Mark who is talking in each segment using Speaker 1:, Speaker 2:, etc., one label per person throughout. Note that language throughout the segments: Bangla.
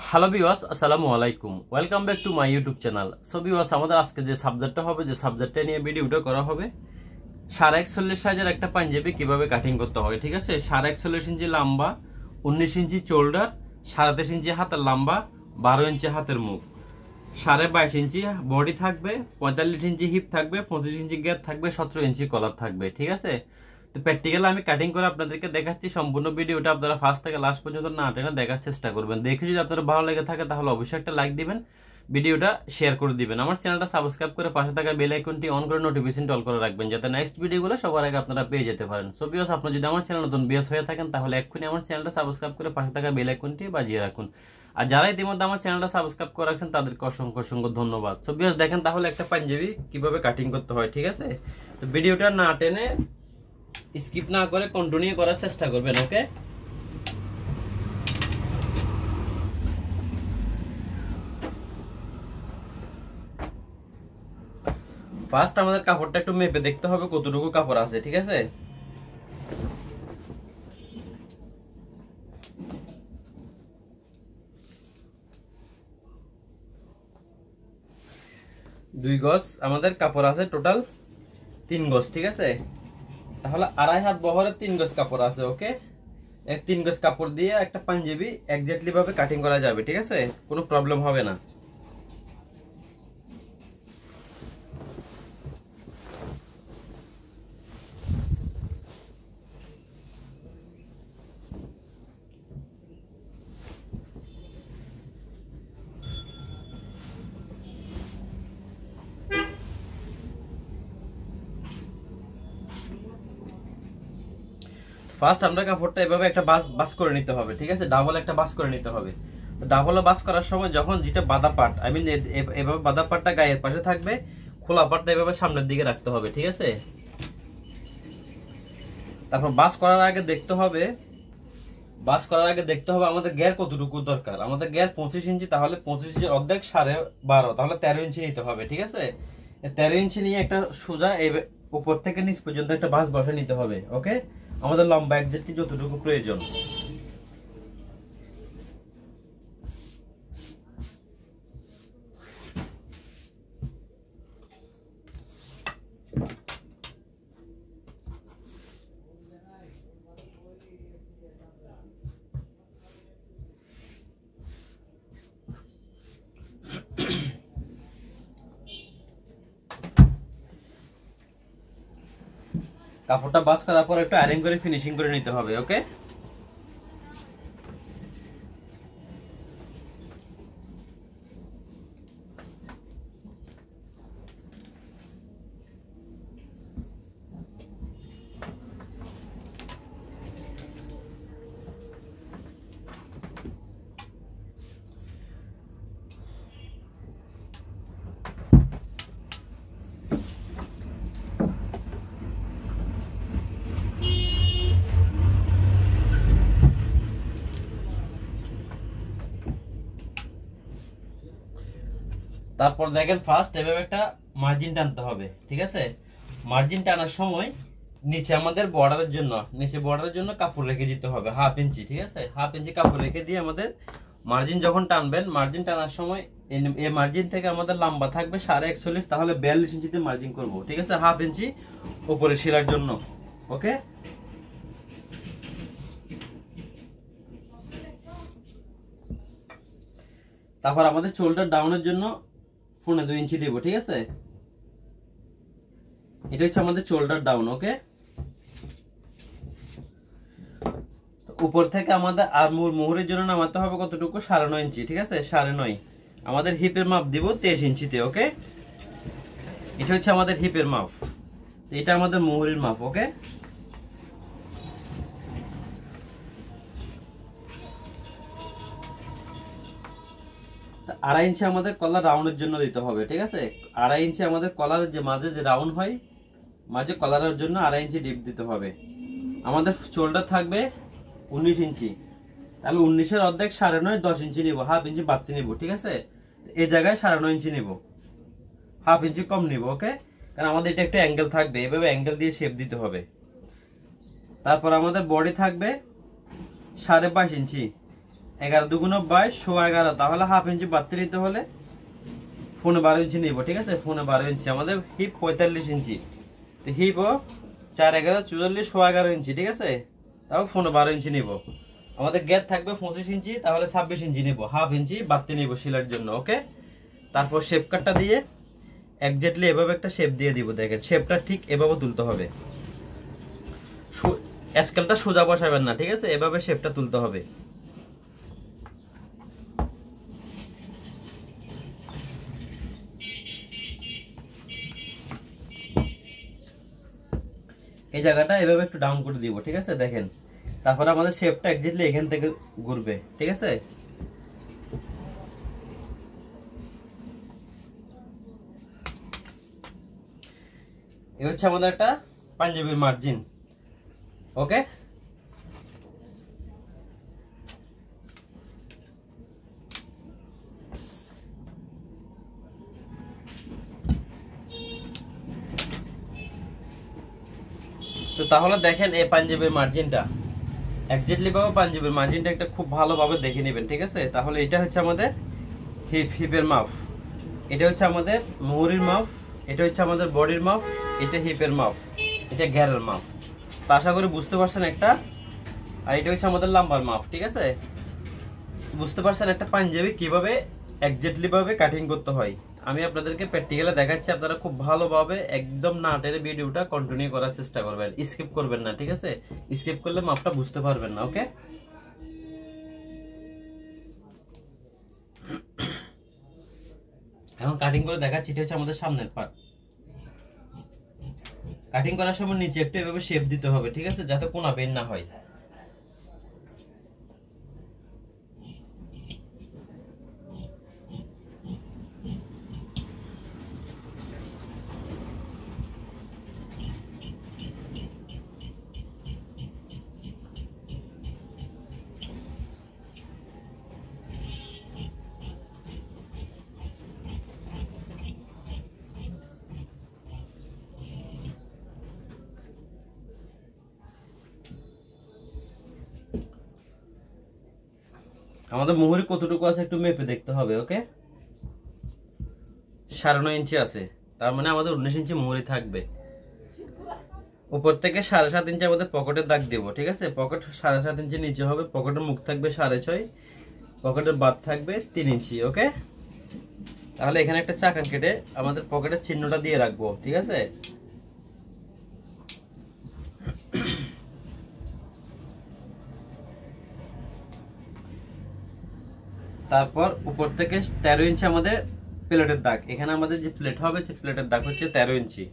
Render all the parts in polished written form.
Speaker 1: হ্যালো ভিউয়ার্স, আসসালামু আলাইকুম। Welcome back to my YouTube channel. So viewers, আমাদের আজকে যে সাবজেক্টটা হবে, যে সাবজেক্টটা নিয়ে ভিডিওটা করা হবে, 41 সাইজের একটা পাঞ্জাবি কিভাবে কাটিং করতে হয়। ঠিক আছে, 41 ইঞ্চি লম্বা, 19 ইঞ্চি শোল্ডার, 23.5 ইঞ্চি হাতের লম্বা, 12 ইঞ্চি হাতের মুখ, 22.5 ইঞ্চি বডি থাকবে, 45 ইঞ্চি হিপ থাকবে, 25 ইঞ্চি গ্যাপ থাকবে, 17 ইঞ্চি কলার থাকবে। ঠিক আছে, তো প্র্যাকটিক্যালি আমি কাটিং করে আপনাদেরকে দেখাচ্ছি। সম্পূর্ণ ভিডিওটা আপনারা ফার্স্ট থেকে লাস্ট পর্যন্ত না টেনে দেখার চেষ্টা করবেন। দেখে যদি আপনাদের ভালো লেগে থাকে তাহলে অবশ্যই একটা লাইক দিবেন, ভিডিওটা শেয়ার করে দিবেন, আমার চ্যানেলটা সাবস্ক্রাইব করে পাশে থাকা বেল আইকনটি অন করে নোটিফিকেশনটি অল করে রাখবেন, যাতে নেক্সট ভিডিওগুলো সবার আগে আপনারা পেয়ে যেতে পারেন। সো ভিউয়ার্স, আপনি যদি আমার চ্যানেল নতুন ভিউয়ার্স হয়ে থাকেন তাহলে এক্ষুনি আমার চ্যানেলটা সাবস্ক্রাইব করে পাশে থাকা বেল আইকনটি বাজিয়ে রাখুন। আর যারা ইতিমধ্যে আমার চ্যানেলটা সাবস্ক্রাইব করে রাখছেন তাদেরকে অসংখ্য অসংখ্য ধন্যবাদ। সো ভিউয়ার্স, দেখেন তাহলে একটা পাঞ্জাবি কিভাবে কাটিং করতে হয়। ঠিক আছে, তো ভিডিওটা না টেনে স্কিপ না করে কন্টিনিউ করার চেষ্টা করবেন। ওকে, ফার্স্ট আমাদের কাপড়টা একটু মেপে দেখতে হবে কতটুকু কাপড় আছে। ঠিক আছে, দুই গজ আমাদের কাপড় আছে, টোটাল 3 গজ। ঠিক আছে, তাহলে 2.5 হাত বহরের 3 গজ কাপড় আছে। ওকে, 3 গজ কাপড় দিয়ে একটা পাঞ্জাবি এক্স্যাক্টলি ভাবে কাটিং করা যাবে। ঠিক আছে, কোনো প্রবলেম হবে না। ফার্স্ট আমরা কাপড়টা এভাবে একটা বাস করে নিতে হবে। ঠিক আছে, ডাবল একটা বাস করে নিতে হবে। ডাবল বাস করার সময় যখন যেটা বাঁধা পার্ট, আই মিন এভাবে বাঁধা পার্টটা গায়ের পাশে থাকবে, খোলা পার্টটা এভাবে সামনের দিকে রাখতে হবে। ঠিক আছে, তারপর বাস করার আগে দেখতে হবে আমাদের গ্যার কতটুকু দরকার। আমাদের গ্যার 25 ইঞ্চি, তাহলে 25 ইঞ্চির অর্ধেক 12.5, তাহলে 13 ইঞ্চি নিতে হবে। ঠিক আছে, 13 ইঞ্চি নিয়ে একটা সোজা উপর থেকে নিচ পর্যন্ত একটা বাস বসে নিতে হবে। ওকে, আমাদের লম্বা এক্স্যাক্টলি যতটুকু প্রয়োজন। কাপড়টা বাস করার পর একটু আয়রন করে ফিনিশিং করে নিতে হবে। ওকে, তারপর দেখেন ফার্স্ট এভাবে একটা মার্জিন টানতে হবে। ঠিক আছে, মার্জিন টানার সময় নিচে আমাদের বর্ডারের জন্য কাপড় রেখে দিতে হবে 1/2 ইঞ্চি। ঠিক আছে, 1/2 ইঞ্চি কাপড় রেখে দিয়ে আমাদের মার্জিন যখন টানবেন, মার্জিন টানার সময় এই মার্জিন থেকে আমাদের লম্বা থাকবে 41.5, তাহলে 42 ইঞ্চিতে মার্জিন করব। ঠিক আছে, 1/2 ইঞ্চি উপরে সেলার জন্য। ওকে, তারপর আমাদের শোল্ডার ডাউনের জন্য 2.5 ইঞ্চি দেব। ঠিক আছে, এটা হচ্ছে আমাদের শোল্ডার ডাউন। ওকে, উপর থেকে আমাদের আর মোহরের জন্য নামাতে হবে কতটুকু, 9.5 ইঞ্চি। ঠিক আছে, 9.5। আমাদের হিপের মাপ দিব 23 ইঞ্চিতে। ওকে, এটা হচ্ছে আমাদের হিপের মাপ, এটা আমাদের মোহরের মাপ। ওকে, আড়াই ইঞ্চি আমাদের কলার রাউন্ডের জন্য দিতে হবে। ঠিক আছে, 2.5 ইঞ্চি আমাদের কলারের যে মাঝে যে রাউন্ড হয়, মাঝে কলারের জন্য 2.5 ইঞ্চি ডিপ দিতে হবে। আমাদের শোল্ডার থাকবে 19 ইঞ্চি, তাহলে 19-এর অর্ধেক 9.5, 10 ইঞ্চি নিব, 1/2 ইঞ্চি বাড়তি নিব। ঠিক আছে, এই জায়গায় 9.5 ইঞ্চি নিব, 1/2 ইঞ্চি কম নিব। ওকে, কারণ আমাদের এটা একটা অ্যাঙ্গেল থাকবে, এভাবে অ্যাঙ্গেল দিয়ে শেপ দিতে হবে। তারপর আমাদের বডি থাকবে 22.5 ইঞ্চি, 11 দুগুণ 22 সোয়া 11, তাহলে হাফ ইঞ্চি বাড়তে নিতে হলে 12 ইঞ্চি নিব, ঠিক আছে। 12 ইঞ্চি, আমাদের হিপ 45 ইঞ্চি, তো হিপ 4 11 44 সোয়া 11 ইঞ্চি, ঠিক আছে। তাও 12 ইঞ্চি নিব। আমাদের গ্যাপ থাকবে 25 ইঞ্চি, তাহলে 26 ইঞ্চি নিব, হাফ ইঞ্চি বাড়তে নিব সেলাইয়ের জন্য, ওকে। তারপর শেপ কাটটা দিয়ে এক্স্যাক্টলি এভাবে একটা শেপ দিয়ে দিব। দেখেন শেপটা ঠিক এভাবে তুলতে হবে, স্কেলটা সোজা বসাবেন না, ঠিক আছে। এভাবে শেপটা তুলতে হবে। এই জায়গাটা এভাবে একটু ডাউন করে দিব, ঠিক আছে। দেখেন তারপরে আমাদের শেপটা এক্স্যাক্টলি এখান থেকে ঘুরবে, ঠিক আছে। এই হচ্ছে আমাদের একটা পাঞ্জাবির মার্জিন, ওকে। তো তাহলে দেখেন এই পাঞ্জাবির মার্জিনটা এক্স্যাক্টলি ভাবে পাঞ্জাবির মার্জিনটা একটা খুব ভালোভাবে দেখে নেবেন, ঠিক আছে। তাহলে এটা হচ্ছে আমাদের হিপের মাপ, এটা হচ্ছে আমাদের মুহুরির মাপ, এটা হচ্ছে আমাদের বডির মাপ, এটা হিপের মাপ, এটা ঘেরের মাপ। তো আশা করি বুঝতে পারছেন একটা। আর এটা হচ্ছে আমাদের লাম্বার মাপ, ঠিক আছে। বুঝতে পারছেন একটা পাঞ্জাবি কিভাবে এক্স্যাক্টলি ভাবে কাটিং করতে হয়। আমি আপনাদেরকে প্র্যাকটিক্যালে দেখাচ্ছি, আপনারা খুব ভালোভাবে একদম না টেনে ভিডিওটা কন্টিনিউ করার চেষ্টা করবেন, স্কিপ করবেন না, ঠিক আছে। স্কিপ করলে মাপটা বুঝতে পারবেন না, ওকে। এখন কাটিং করে দেখাচ্ছি। এটা হচ্ছে আমাদের সামনের পার্ট। কাটিং করার সময় নিচে একটু এভাবে শেপ দিতে হবে, ঠিক আছে, যাতে কোনা বের না হয়। আমাদের মুহুরি কতটুকু আছে একটু মেপে দেখতে হবে, ওকে। 9.5 ইঞ্চি আছে, তার মানে আমাদের 19 ইঞ্চি মুহুরি থাকবে। উপর থেকে 7.5 ইঞ্চি আমাদের পকেটের দাগ দিব, ঠিক আছে। পকেট 7.5 ইঞ্চি নিচে হবে, পকেটের মুখ থাকবে 6.5, পকেটের বাদ থাকবে 3 ইঞ্চি, ওকে। তাহলে এখানে একটা চাকান কেটে আমাদের পকেটের চিহ্নটা দিয়ে রাখবো, ঠিক আছে। তারপর উপর থেকে 13 ইঞ্চি আমাদের প্লেটের দাগ। এখানে আমাদের যে প্লেট হবে সে প্লেটের দাগ হচ্ছে 13 ইঞ্চি।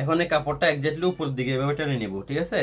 Speaker 1: এখন এই কাপড়টা এক্স্যাক্টলি উপর দিকে এভাবে টেনে নিব, ঠিক আছে।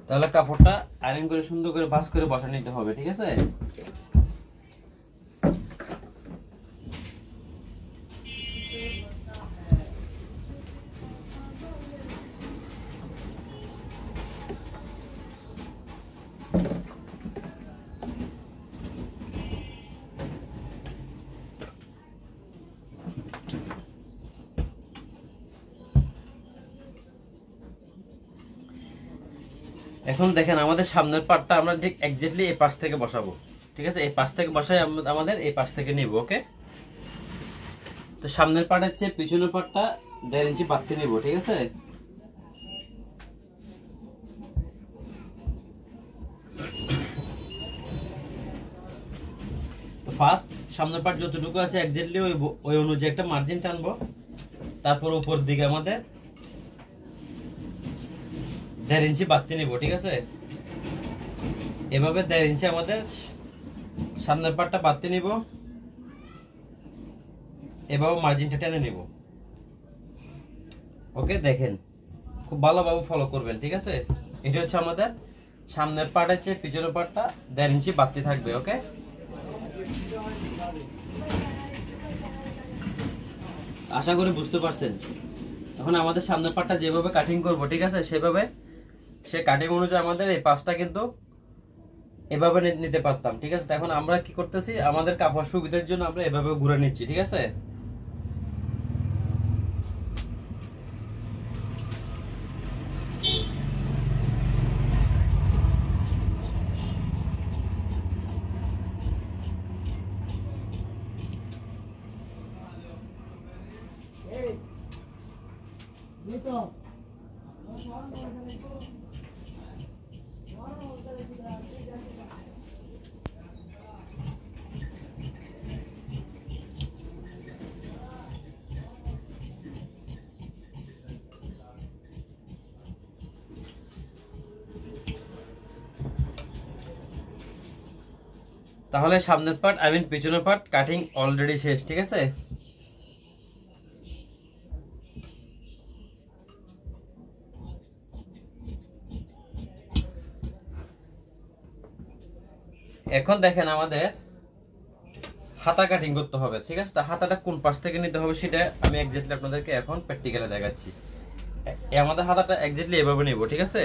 Speaker 1: তাহলে কাপড়টা আয়রন করে সুন্দর করে ভাঁজ করে বসা নিতে হবে, ঠিক আছে। এখন দেখেন আমাদের সামনের পার্টটা আমরা ঠিক এক্স্যাক্টলি এই পাশ থেকে বসাবো, ঠিক আছে। এই পাশ থেকে বসাই আমাদের এই পাশ থেকে নিব, ওকে। তো সামনের পার্টের চেয়ে পিছনের পার্টটা 1.5 ইঞ্চি বাড়তি নিব, ঠিক আছে। তো ফার্স্ট সামনের পার্ট যতটুকু আছে এক্স্যাক্টলি ওই অনুযায়ী একটা মার্জিন টানবো। তারপর উপর দিকে আমাদের 1.5 ইঞ্চি বাড়তি নিব, ঠিক আছে। এভাবে 1.5 ইঞ্চি আমাদের সামনের পার্টটা বাড়তি নিব, এভাবে মার্জিনটা টেনে নিব, ওকে। দেখেন খুব ভালোভাবে ফলো করবেন, ঠিক আছে। এটা হচ্ছে আমাদের সামনের পার্ট আছে, পিছনের পার্টটা 1.5 ইঞ্চি বাড়তি থাকবে, ওকে। আশা করি বুঝতে পারছেন। এখন আমাদের সামনের পার্টটা যেভাবে কাটিং করব, ঠিক আছে, সেভাবে সে কাটিং অনুযায়ী আমাদের এই পাশটা কিন্তু এভাবে নিতে পারতাম, ঠিক আছে। এখন আমরা কি করতেছি, আমাদের কাপড় সুবিধার জন্য আমরা এভাবে ঘুরে নিচ্ছি, ঠিক আছে। তাহলে সামনের পার্ট আই মিন পিছনের পার্ট কাটিং অলরেডি শেষ, ঠিক আছে। এখন দেখেন আমাদের হাতা কাটিং করতে হবে, ঠিক আছে। তা হাতাটা কোন পাশ থেকে নিতে হবে সেটা আমি এক্স্যাক্টলি আপনাদেরকে এখন প্র্যাকটিক্যালে দেখাচ্ছি। আমাদের হাতাটা এক্স্যাক্টলি এভাবে নেব, ঠিক আছে।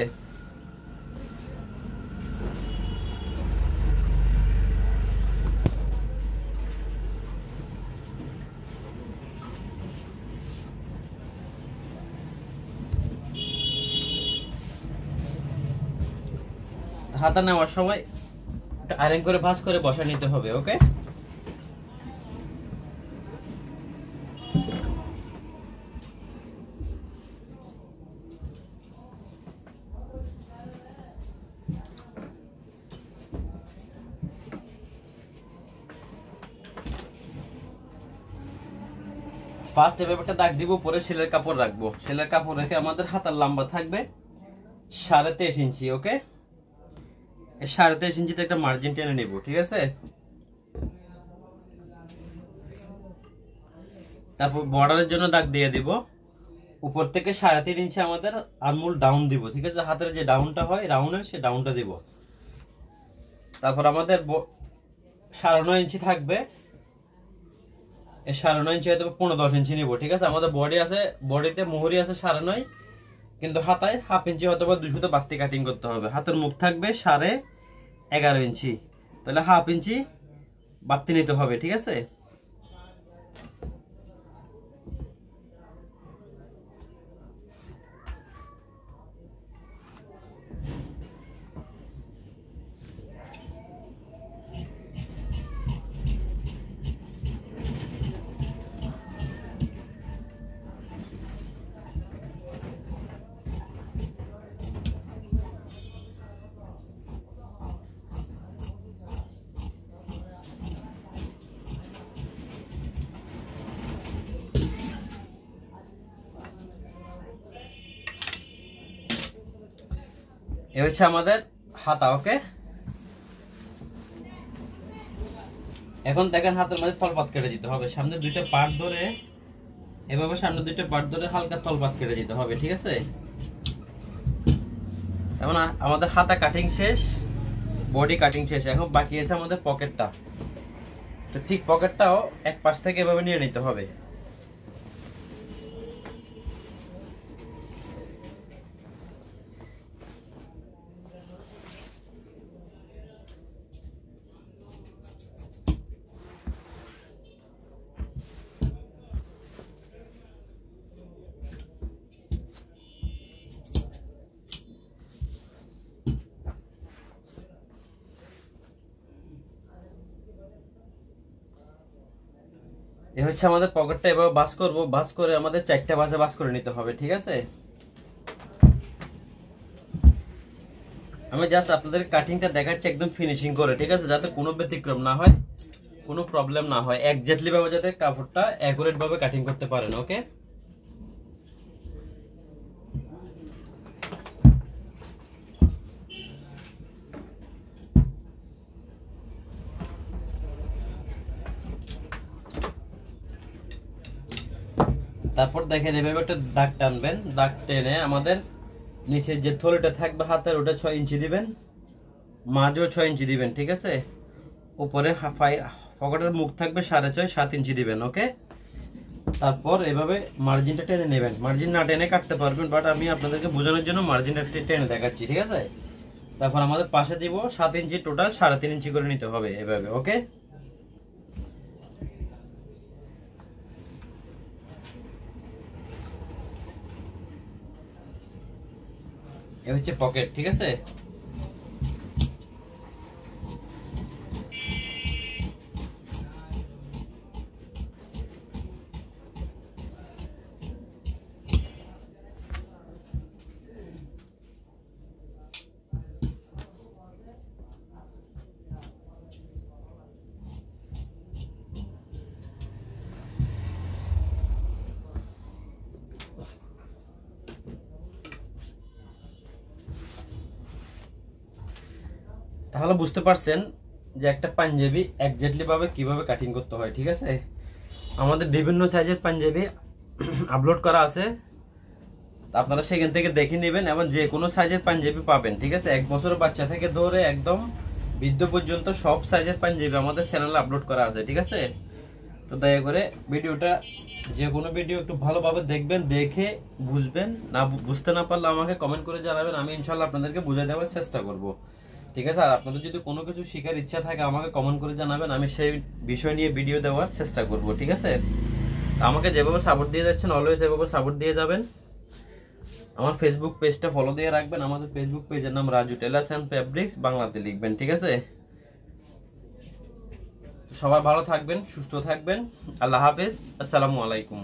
Speaker 1: হাতা নেওয়ার সময় আয়রন করে ভাঁজ করে বসা নিতে হবে, ওকে। ফার্স্ট এভাবে একটা দাগ দিব, পরে সেলের কাপড় রাখবো। সেলের কাপড় রেখে আমাদের হাতার লম্বা থাকবে 23.5 ইঞ্চি, ওকে। 23.5 ইঞ্চিতে একটা মার্জিন টেনে নিব, ঠিক আছে। তারপর বর্ডারের জন্য দাগ দিয়ে দিব। উপর থেকে 3.5 ইঞ্চি আমাদের আরমোল ডাউন দিব, ঠিক আছে। হাতের যে ডাউনটা হয় রাউন্ডের, সে ডাউনটা দিব। তারপর আমাদের 9.5 ইঞ্চি থাকবে। এই 9.5 ইঞ্চি হয়তো 15-10 ইঞ্চি নিব, ঠিক আছে। আমাদের বডি আছে, বডিতে মোহরি আছে 9.5, কিন্তু হাতায় 1/2 ইঞ্চি অথবা 200 বাড়তি কাটিং করতে হবে। হাতের মুখ থাকবে 11.5 ইঞ্চি, তাহলে 1/2 ইঞ্চি বাড়তি নিতে হবে, ঠিক আছে। এ হচ্ছে আমাদের হাতা, ওকে। এখন দেখেন হাতের মধ্যে তলপাত কেটে দিতে হবে। সামনে দুইটা পার্ট ধরে এভাবে সামনে দুইটা পার্ট ধরে হালকা তলপাত কেটে দিতে হবে, ঠিক আছে। এখন আমাদের হাতা কাটিং শেষ, বডি কাটিং শেষ, এখন বাকি আছে আমাদের পকেটটা। তো ঠিক পকেটটাও এক পাশ থেকে এভাবে নিয়ে নিতে হবে। এই হচ্ছে আমাদের পকেটটা, এভাবে ভাঁজ করব, ভাঁজ করে আমাদের 4টা ভাঁজে ভাঁজ করে নিতে হবে, ঠিক আছে। আমি জাস্ট আপনাদের কাটিংটা দেখাচ্ছি একদম ফিনিশিং করে, ঠিক আছে, যাতে কোনো ব্যতিক্রম না হয়, কোনো প্রবলেম না হয়, এক্স্যাক্টলি ভাবে যাতে কাপড়টা অ্যাকুরেট ভাবে কাটিং করতে পারেন। ওকে, তারপর দেখেন এভাবে একটা দাগ টানবেন, দাগ টেনে আমাদের নিচে যে থলিটা থাকবে হাতের ওটা 6 ইঞ্চি দিবেন, মাঝও 6 ইঞ্চি দিবেন, ঠিক আছে। উপরে পকেটের মুখ থাকবে 6.5 7 ইঞ্চি দিবেন। ওকে, তারপর এভাবে মার্জিনটা টেনে নেবেন। মার্জিন না টেনে কাটতে পারবেন, বাট আমি আপনাদেরকে বোঝানোর জন্য মার্জিনটা টেনে দেখাচ্ছি, ঠিক আছে। তারপর আমাদের পাশে দিব 7 ইঞ্চি, টোটাল 3.5 ইঞ্চি করে নিতে হবে এভাবে। ওকে, এ হচ্ছে পকেট, ঠিক আছে। তাহলে বুঝতে পারছেন যে একটা পাঞ্জাবি এক্স্যাক্টলি ভাবে কিভাবে কাটিং করতে হয়, ঠিক আছে। আমাদের বিভিন্ন সাইজের পাঞ্জাবি আপলোড করা আছে, আপনারা সেখান থেকে দেখে নেবেন, এবং যে কোনো সাইজের পাঞ্জাবি পাবেন, ঠিক আছে। 1 বছরের বাচ্চা থেকে ধরে একদম বৃদ্ধ পর্যন্ত সব সাইজের পাঞ্জাবি আমাদের চ্যানেলে আপলোড করা আছে, ঠিক আছে। তো দয়া করে ভিডিওটা, যে কোনো ভিডিও একটু ভালোভাবে দেখবেন, দেখে বুঝবেন, না বুঝতে না পারলে আমাকে কমেন্ট করে জানাবেন, আমি ইনশাল্লাহ আপনাদেরকে বুঝিয়ে দেওয়ার চেষ্টা করব, ঠিক আছে। আর আপনাদের যদি কোনো কিছু শেখার ইচ্ছা থাকে আমাকে কমেন্ট করে জানাবেন, আমি সেই বিষয় নিয়ে ভিডিও দেওয়ার চেষ্টা করব, ঠিক আছে। আমাকে যেভাবে সাপোর্ট দিয়ে যাচ্ছেন অলওয়েজ এভাবে সাপোর্ট দিয়ে যাবেন। আমার ফেসবুক পেজটা ফলো দিয়ে রাখবেন, আমাদের ফেসবুক পেজের নাম রাজু টেলার্স এন্ড ফেব্রিক্স, বাংলাতে লিখবেন, ঠিক আছে। সবাই ভালো থাকবেন, সুস্থ থাকবেন, আল্লাহ হাফেজ, আসসালামু আলাইকুম।